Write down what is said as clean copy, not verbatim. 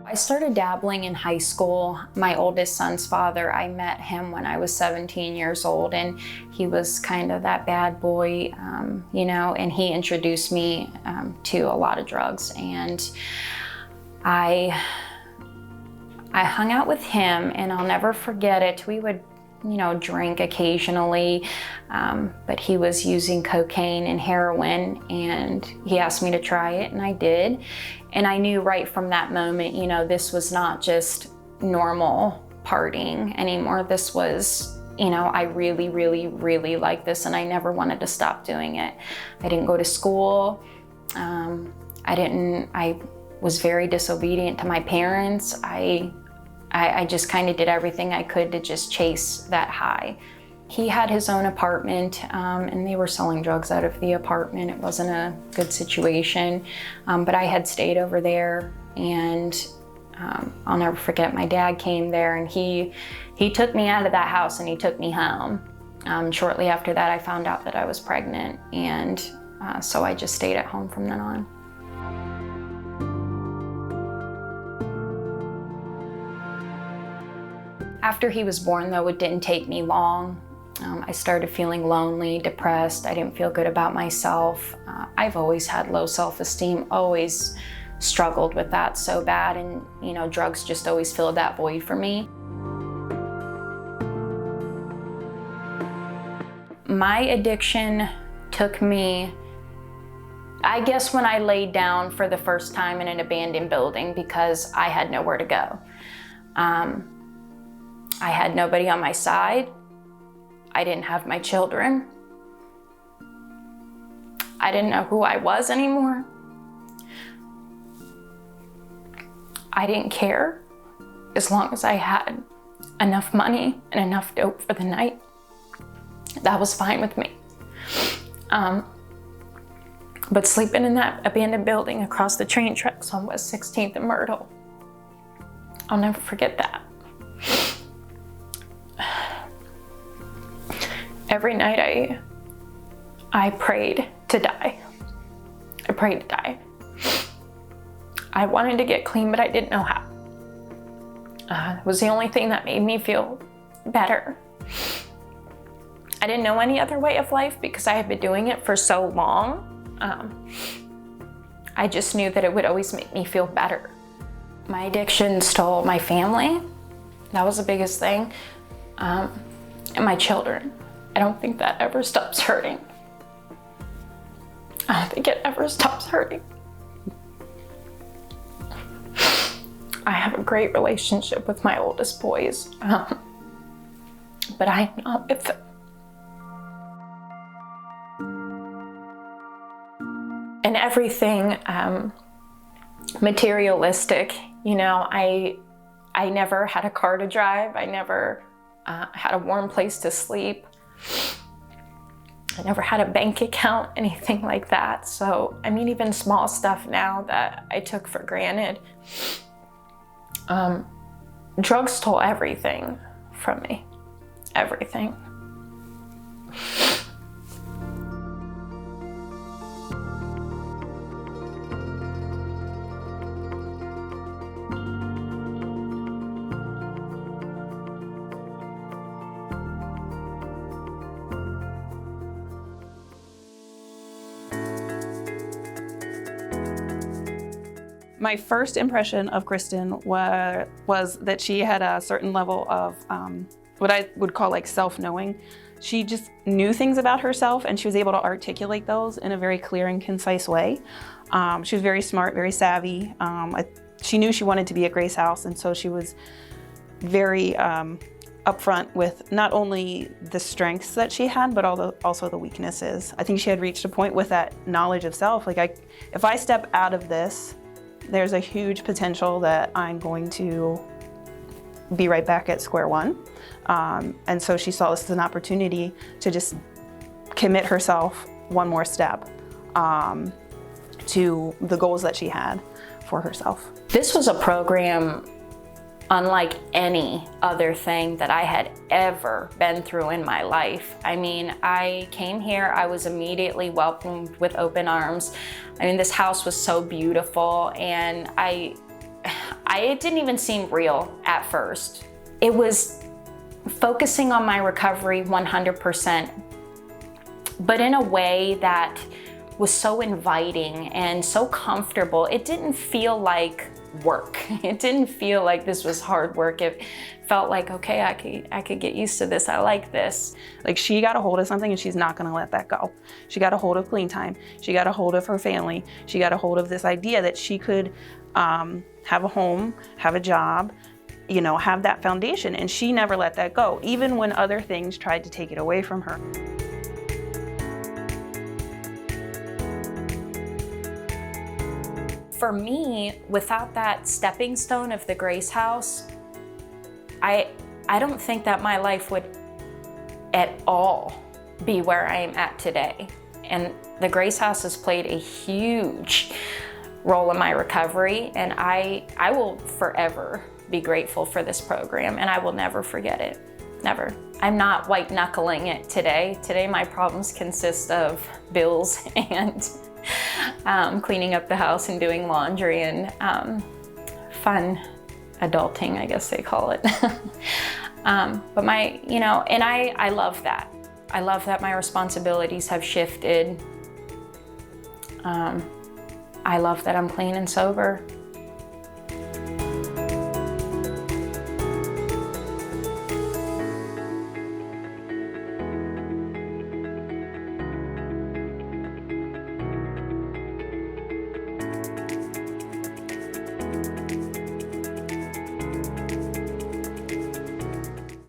I started dabbling in high school. My oldest son's father, I met him when I was 17 years old, and he was kind of that bad boy, and he introduced me to a lot of drugs. And I hung out with him, and I'll never forget it. We would drink occasionally, but he was using cocaine and heroin, and he asked me to try it, and I did. And I knew right from that moment, this was not just normal partying anymore. This was, I really, really, really liked this, and I never wanted to stop doing it. I didn't go to school. I was very disobedient to my parents. I just kind of did everything I could to just chase that high. He had his own apartment, and they were selling drugs out of the apartment. It wasn't a good situation, but I had stayed over there, and I'll never forget, my dad came there, and he took me out of that house and he took me home. Shortly after that, I found out that I was pregnant, and so I just stayed at home from then on. After he was born, though, it didn't take me long. I started feeling lonely, depressed. I didn't feel good about myself. I've always had low self-esteem, always struggled with that so bad, and drugs just always filled that void for me. My addiction took me, I guess, when I laid down for the first time in an abandoned building because I had nowhere to go. I had nobody on my side. I didn't have my children. I didn't know who I was anymore. I didn't care as long as I had enough money and enough dope for the night. That was fine with me. But sleeping in that abandoned building across the train tracks on West 16th and Myrtle, I'll never forget that. Every night I prayed to die. I prayed to die. I wanted to get clean, but I didn't know how. It was the only thing that made me feel better. I didn't know any other way of life because I had been doing it for so long. I just knew that it would always make me feel better. My addiction stole my family. That was the biggest thing. And my children. I don't think that ever stops hurting. I don't think it ever stops hurting. I have a great relationship with my oldest boys, but I am not with them. And everything materialistic, I never had a car to drive. I never had a warm place to sleep. I never had a bank account, anything like that. So, even small stuff now that I took for granted. Drugs stole everything from me. Everything. My first impression of Kristin was that she had a certain level of what I would call self-knowing. She just knew things about herself, and she was able to articulate those in a very clear and concise way. She was very smart, very savvy. She knew she wanted to be at Grace House, and so she was very upfront with not only the strengths that she had, but also the weaknesses. I think she had reached a point with that knowledge of self. If I step out of this, there's a huge potential that I'm going to be right back at square one. And so she saw this as an opportunity to just commit herself one more step to the goals that she had for herself. This was a program unlike any other thing that I had ever been through in my life. I came here, I was immediately welcomed with open arms. This house was so beautiful, and I It didn't even seem real at first. It was focusing on my recovery 100%, but in a way that was so inviting and so comfortable. It didn't feel like work. It didn't feel like this was hard work. It felt like, okay, I could get used to this. I like this. Like, she got a hold of something and she's not gonna let that go. She got a hold of clean time. She got a hold of her family. She got a hold of this idea that she could have a home, have a job, you know, have that foundation. And she never let that go, even when other things tried to take it away from her. For me, without that stepping stone of the Grace House, I don't think that my life would at all be where I am at today. And the Grace House has played a huge role in my recovery, and I will forever be grateful for this program, and I will never forget it, never. I'm not white knuckling it today. Today my problems consist of bills and cleaning up the house and doing laundry and fun adulting, I guess they call it. But my, you know, and I love that. I love that my responsibilities have shifted. I love that I'm clean and sober.